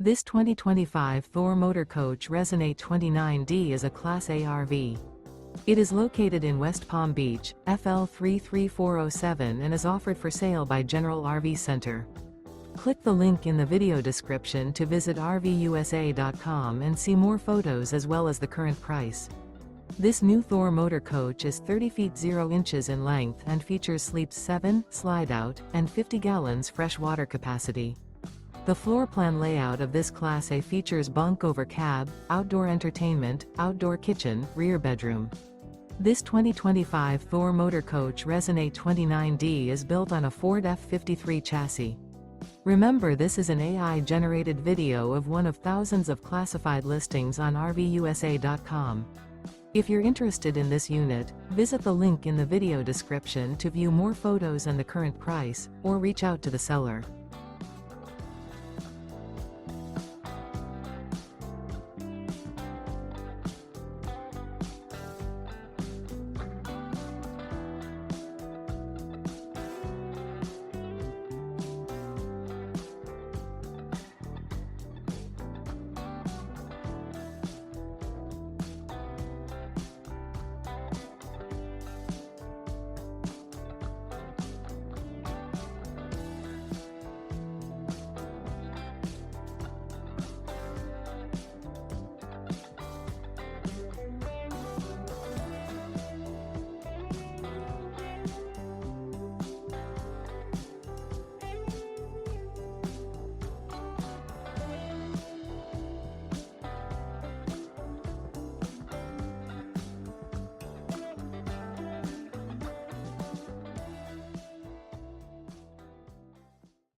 This 2025 Thor Motor Coach Resonate 29D is a Class A RV. It is located in West Palm Beach, FL 33407 and is offered for sale by General RV Center. Click the link in the video description to visit RVUSA.com and see more photos as well as the current price. This new Thor Motor Coach is 30 feet 0 inches in length and features sleeps 7, slide-out, and 50 gallons fresh water capacity. The floor plan layout of this Class A features bunk over cab, outdoor entertainment, outdoor kitchen, rear bedroom. This 2025 Thor Motor Coach Resonate 29D is built on a Ford F53 chassis. Remember, this is an AI-generated video of one of thousands of classified listings on RVUSA.com. If you're interested in this unit, visit the link in the video description to view more photos and the current price, or reach out to the seller.